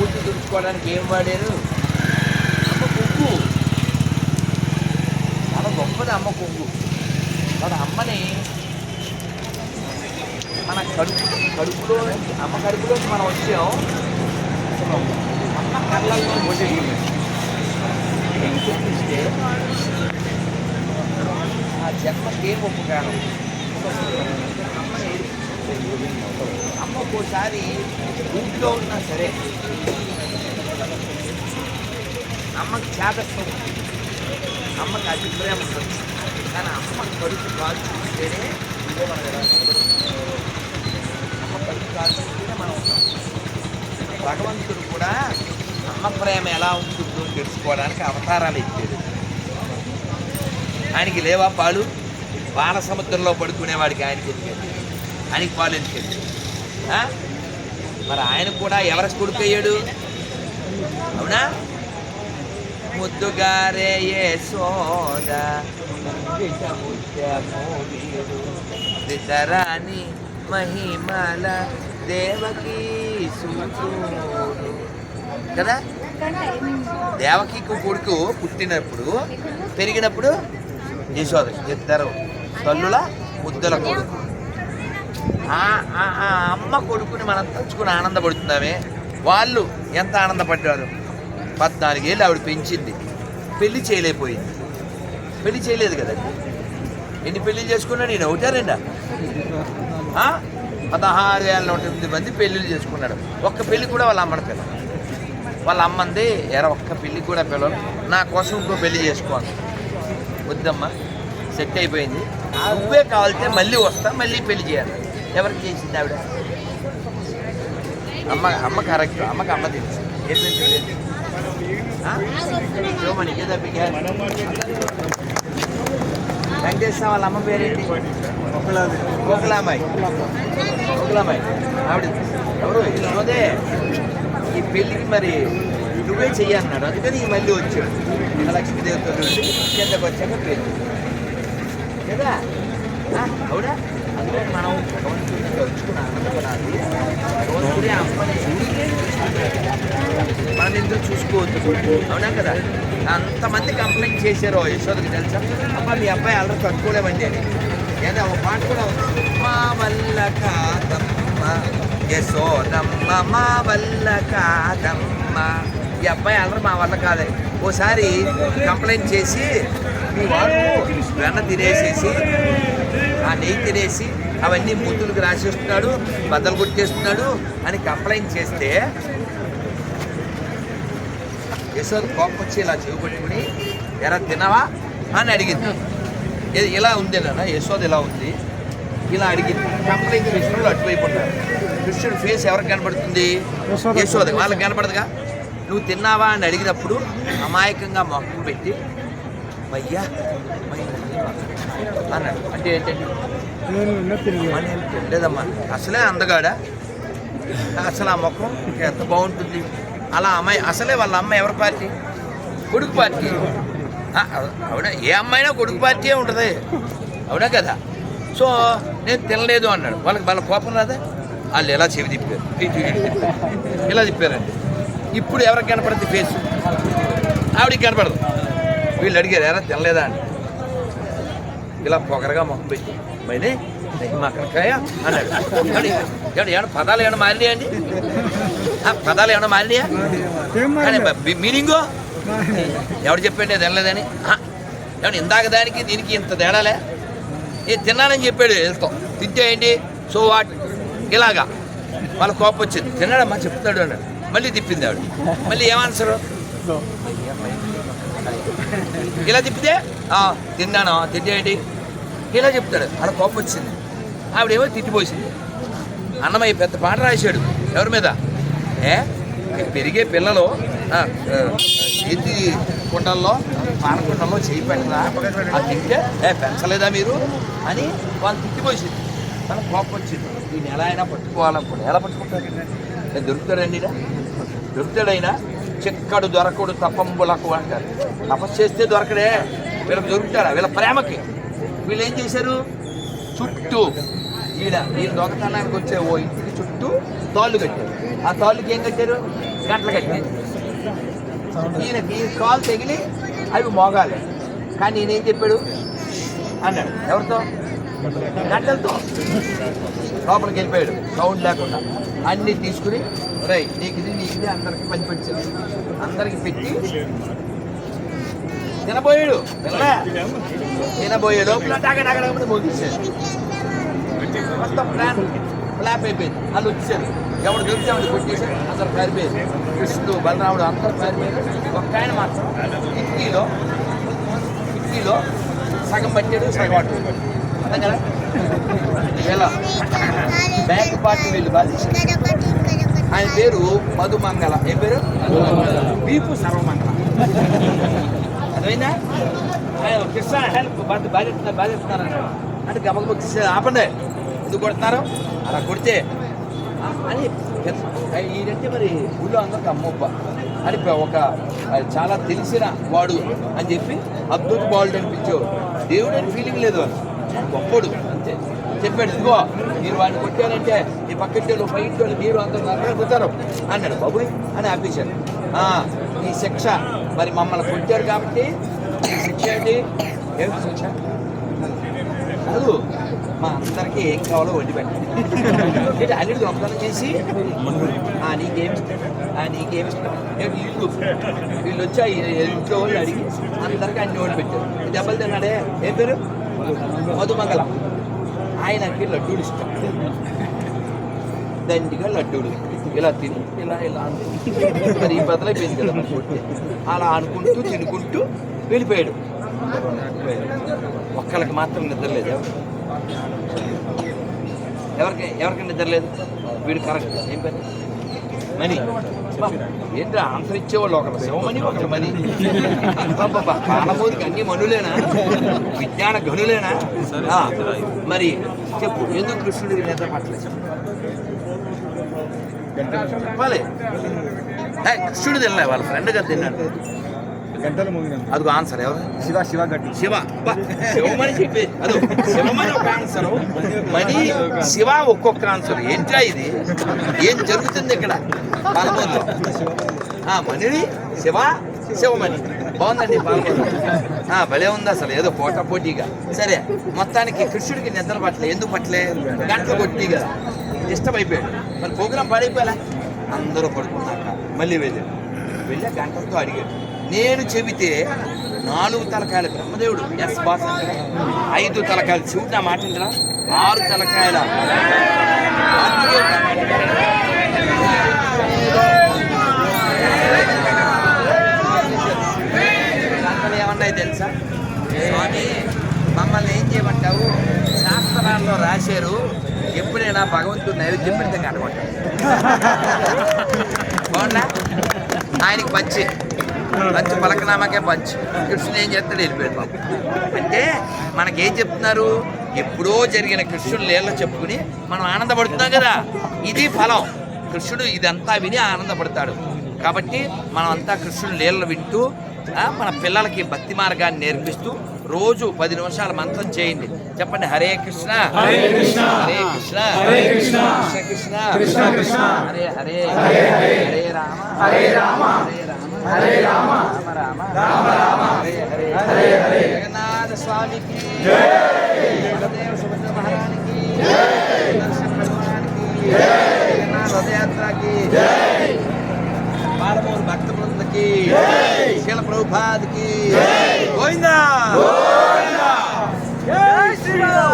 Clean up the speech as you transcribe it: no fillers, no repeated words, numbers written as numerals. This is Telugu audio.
పూర్తి తుడుచుకోవడానికి ఏం వాడారు? అమ్మ కొంగు. చాలా గొప్పది అమ్మ కొంగు. మన అమ్మని మన కడుపులో అమ్మ కడుపులోకి మనం వచ్చాం. అమ్మ కళ్ళల్లో చూపిస్తే ఆ జన్మకి ఏం ఉపకారం? అమ్మ ఒక్కోసారి ఇంట్లో ఉన్నా సరే అమ్మకి చేతత్వం, అమ్మకి అభిప్రాయం ఉంటుంది. కానీ అమ్మ కడుపు కాలు చూస్తేనే ఇదే మన అమ్మ కడుపు కాలు చూస్తేనే మనం ఉంటాం. భగవంతుడు కూడా అమ్మ ప్రేమ ఎలా ఉంటుందో తెలుసుకోవడానికి అవతారాలు ఇచ్చాడు. ఆయనకి లేవా పాలు? బాల సముద్రంలో పడుకునేవాడికి ఆయనకి ఎత్తికాడు. ఆయనకి పాలు ఎందుకు? మరి ఆయన కూడా ఎవరికి కొడుకు అయ్యాడు? అవునా? ముద్దుగారే యశోద రాణి మహిమల దేవకీ సూతుడు కదా. దేవకి కొడుకు పుట్టినప్పుడు పెరిగినప్పుడు యశోద ఇద్దరు తల్లుల ముద్దుల కొడుకు. అమ్మ కొడుకుని మనం తలుచుకుని ఆనందపడుతున్నామే. వాళ్ళు ఎంత ఆనందపడ్డారు? 14 ఏళ్ళు ఆవిడ పెంచింది, పెళ్లి చేయలేకపోయింది. పెళ్లి చేయలేదు కదండి. ఎన్ని పెళ్లి చేసుకున్నాడు నేను? ఒకటా రెండా? 16,108 మంది పెళ్ళిళ్ళు చేసుకున్నాడు. ఒక్క పెళ్లి కూడా వాళ్ళ అమ్మని పిల్ల. వాళ్ళ అమ్మంది ఒక్క పెళ్లి కూడా పిల్లలు, నా కోసం ఇంకో పెళ్లి చేసుకోవాలి. వద్దమ్మా, సెట్ అయిపోయింది, నువ్వే కావాలితే మళ్ళీ వస్తా, మళ్ళీ పెళ్లి చేయాలి. ఎవరికి చేసింది ఆవిడ? అమ్మ కరెక్ట్. అమ్మకి అమ్మ తెలుసు. వెంకటేశ్వర వాళ్ళ అమ్మ పేరేంటి? కోకులామాయి. ఆవిడ ఎవరు? ఇదే ఈ పెళ్ళికి మరి నువ్వే చెయ్యన్నాడు. అందుకని మళ్ళీ వచ్చాడు. లక్ష్మీదేవితో నుండి కిందకు వచ్చాక పెళ్ళి కదా. అవునా? అందుకని మనం భగవంతుడిని తలుచుకుని ఆనందపడాలి. భగవంతుడి అమ్మని మనం ఎందుకు చూసుకోవద్దు. అవునా కదా? అంతమంది కంప్లైంట్ చేశారు యశోదకి. తెలుసా? అమ్మ మీ అబ్బాయి అల్లరి తట్టుకోలేమండి అని. ఏదో ఒక పాట కూడా ఉంది. మా వల్ల కాదమ్మ యశోదమ్మ, మా వల్ల కాదమ్మ. ఈ అబ్బాయి అల్లరి మా వల్ల కాదని ఓసారి కంప్లైంట్ చేసి, మీ వాడు వెన్న తినేసేసి ఆ నెయ్యి తినేసి అవన్నీ మూతులకు రాసేస్తున్నాడు, బద్దలు కొట్టేస్తున్నాడు అని కంప్లైంట్ చేస్తే యశోద కోపం వచ్చి ఇలా చెవుపట్టుకుని ఎరా తినవా అని అడిగింది. ఇలా ఉంది నాన్న యశోద, ఇలా ఉంది, ఇలా అడిగింది. కంప్లైంట్ కృష్ణుడు అటువైపు ఉన్నారు. కృష్ణుడు ఫేస్ ఎవరికి కనపడుతుంది? యశోద. వాళ్ళకి కనపడదుగా. నువ్వు తిన్నావా అని అడిగినప్పుడు అమాయకంగా మొహం పెట్టి మయ్యా అన్నాడు. అంటే ఏంటండి? లేదమ్మా, అసలే అందగాడా, అసలు ఆ ముఖం ఎంత బాగుంటుంది. అలా అమ్మాయి అసలే వాళ్ళ అమ్మ ఎవరి పార్టీ? కొడుకు పార్టీ. అవునా? ఏ అమ్మాయినా కొడుకు పార్టీయే ఉంటుంది. అవునా కదా? సో నేను తినలేదు అన్నాడు. వాళ్ళ కోపం రాదా? వాళ్ళు ఎలా చెవి తిప్పారు, ఇలా తిప్పారండి. ఇప్పుడు ఎవరికి కనపడుతుంది ఫేస్? ఆవిడికి కనపడదు. వీళ్ళు అడిగారు ఎలా తినలేదా అని. ఇలా పొగరగా మొహం పెట్టి మైనే మక్కడికాయ అన్నాడు. ఏమన్నా పదాలు ఏమైనా మారినాయా అండి? పదాలు ఏమైనా మారినాయా? కానీ మీనింగు ఎవడు చెప్పండి తినలేదని? ఏమన్నా ఇందాక దానికి దీనికి ఇంత తేడాలే? తిన్నానని చెప్పాడు. వెళ్తాం తింటే ఏంటి? సో వాట్ ఇలాగా వాళ్ళ కోపం వచ్చింది. తిన్నాడమ్మా చెప్తాడు అన్నాడు. మళ్ళీ తిప్పింది ఆవిడ. మళ్ళీ ఏమన్సరు? ఇలా తిప్పితే తిన్నాను, తింటే ఏంటి? ఇలా చెప్తాడు. అలా కోపం వచ్చింది. ఆవిడేమో తిట్టిపోసింది. అన్నమయ్య పెద్ద పాట రాశాడు ఎవరి మీద? పెరిగే పిల్లలు చేతి కుండల్లో పానకుండల్లో చేయి పెట్టరా, అది తింటే పెంచలేదా మీరు అని వాళ్ళు తిట్టిపోసింది. తన కోపం వచ్చింది. దీన్ని ఎలా అయినా పట్టుకోవాలనుకోండి. ఎలా పట్టుకుంటారు? నేను దొరుకుతాడండి, దొరుకుతాడైనా చిక్కడు దొరకడు తప్పంబులకు అంటారు. తపస్సు చేస్తే దొరకడే. వీళ్ళకి దొరుకుతాడా? వీళ్ళ ప్రేమకి వీళ్ళు ఏం చేశారు? చుట్టూ వీళ్ళ దొంగతనానికి వచ్చే ఓ ఇంటికి చుట్టూ తాళ్ళు కట్టారు. ఆ తాళ్ళుకి ఏం కట్టారు? గంటలు కట్టి ఈయనకి కాలు తెగిలి అవి మోగాలి. కానీ ఈయనేం చెప్పాడు అన్నాడు, ఎవరితో? గంటలతో లోపలికి వెళ్ళిపోయాడు సౌండ్ లేకుండా. అన్నీ తీసుకుని రై నీకు అందరికి పంచిపెట్టాడు. అందరికి పెట్టి తినబోయాడు. తినబోయే లోపల డాగడాగడ మోగించాడు. మొత్తం ఫ్లాప్ అయిపోయింది. వాళ్ళు వచ్చారు, ఎవరు దొరికామని కొట్టేశారు. అందరు పారిపోయారు. కృష్ణుడు బలరాముడు అందరూ పారిపోయారు. ఒక ఆయన మాత్రం కిటికీలో సగం పట్టాడు, సగం పట్టాడు. అర్థం కదా? ఇలా బ్యాంక్ పార్టీ వీళ్ళు బాధించారు. ఆయన పేరు మధుమంగళ. ఏం పేరు? వీపు సర్వమంగళ. అర్థమైందా? ఆయన కృష్ణ హెల్ప్ బాధిస్తున్నారు అంటే గమగమ ఆపండి, ఎందుకు కొడుతున్నారు? అలా కొడితే అని ఈయనంటే మరి ఊళ్ళో అందరికి అమ్మొబ్బ అని ఒక చాలా తెలిసిన వాడు అని చెప్పి అద్భుత బాలుడు అనిపించేవాడు. దేవుడు అని ఫీలింగ్ లేదు, గొప్పడు అంతే. చెప్పాడు, ఇదిగో మీరు వాడిని కొట్టారంటే ఈ పక్కింటోళ్ళు పైంటోళ్ళు మీరు అందరూ నరకపోతారు అన్నాడు. బాబు అని ఆపేశారు. ఈ శిక్ష మరి మమ్మల్ని కొట్టారు కాబట్టి ఈ శిక్ష ఏంటి? ఏమిటి శిక్ష? కాదు, మా అందరికీ ఏం కావాలో వండి పెట్టండి. అల్లుడు దొంగతనం చేసి నీకేమిష్టం వీళ్ళు వచ్చి ఇంట్లో వాళ్ళు అడిగి అందరికీ అన్ని వండి పెట్టారు. దెబ్బలు తిన్నాడే. ఏం పేరు? మధుమంగళ. ఆయనకి లడ్డూలు ఇష్టం. దండిగా లడ్డూలు ఇలా తిని ఇలా మరి ఈ బదులైపోయింది కదా మరి కొట్టి. అలా అనుకుంటూ తినుకుంటూ వెళ్ళిపోయాడు. ఒక్కళ్ళకి మాత్రం నిద్రలేదు. ఎవరికి నిద్రలేదు? వీడు కరెక్ట్. ఏం పని? మనీ. ఏంట్రా ఆన్సర్ ఇచ్చేవాళ్ళు ఒకరు శివమణి, ఒకరు మనీ. కాలమోదికి అన్ని మనులేనా? విజ్ఞాన గనులేనా? మరి చెప్పు, ఎందుకు కృష్ణుడికి నిద్ర పట్టలేదు చెప్పాలి. కృష్ణుడు తినలే, వాళ్ళ ఫ్రెండ్ గారు తిన్నాడు. అదిగో ఆన్సర్ ఎవరు? శివమని చెప్పి అదో శివమని ఒక ఆన్సర్, మనీ శివ ఒక్కొక్క ఆన్సర్. ఏంట్రా ఇది? ఏం జరుగుతుంది ఇక్కడ పాలమూరులో? మణిని శివమణి బాగుందండి పాలమూరు. భలే ఉంది అసలు, ఏదో పోటీగా. సరే, మొత్తానికి కృష్ణుడికి నిద్ర పట్టలే. ఎందుకు పట్టలే? గంటలు కొట్టి కదా, డిస్టర్బ్ అయిపోయాడు. మరి ప్రోగ్రాం పాడైపోయా. అందరూ పడుకున్నాక మళ్ళీ వెళ్ళి గంటలతో అడిగాడు. నేను చెబితే 4 తలకాయల బ్రహ్మదేవుడు ఎస్ బాస్ అంటే 5 తలకాయలు శివుడు నా మాట అంటారా? 6 తలకాయల ఏమన్నాయి తెలుసా? స్వామి మమ్మల్ని ఏం చేయమంటావు? శాస్త్రాల్లో రాశారు, ఎప్పుడైనా భగవంతుడు నైవేద్యం పెడితే కనబడ్డాడు. బాగుండా? ఆయనకి పంచి పలకనామాకే పంచి. కృష్ణుడు ఏం చేస్తాడు? వెళ్ళిపోయాడు బాబు. అంటే మనకేం చెప్తున్నారు? ఎప్పుడో జరిగిన కృష్ణుడు లీల చెప్పుకుని మనం ఆనందపడుతున్నాం కదా, ఇది ఫలం. కృష్ణుడు ఇదంతా విని ఆనందపడతాడు. కాబట్టి మనం అంతా కృష్ణుడు లీలలు వింటూ మన పిల్లలకి భక్తి మార్గాన్ని నేర్పిస్తూ రోజు 10 నిమిషాల మంత్రం చేయండి. చెప్పండి, హరే కృష్ణ హరే కృష్ణ హరే కృష్ణ కృష్ణ కృష్ణ కృష్ణ హరే హరే హరే రామ హరే రామ హరే రామ రామ రామ రామ హరే హరే హరే హరే. జగన్నాథ స్వామికి జై, బలదేవ సుభద్ర మహారానికి జై, దర్శన భగవానికి జై, జగన్నాథ రథయాత్రకి జై, పాలమూరు భక్త బృందకి జై, శీల ప్రభుపాదకి జై, గోవిందా జై శ్రీరామ్.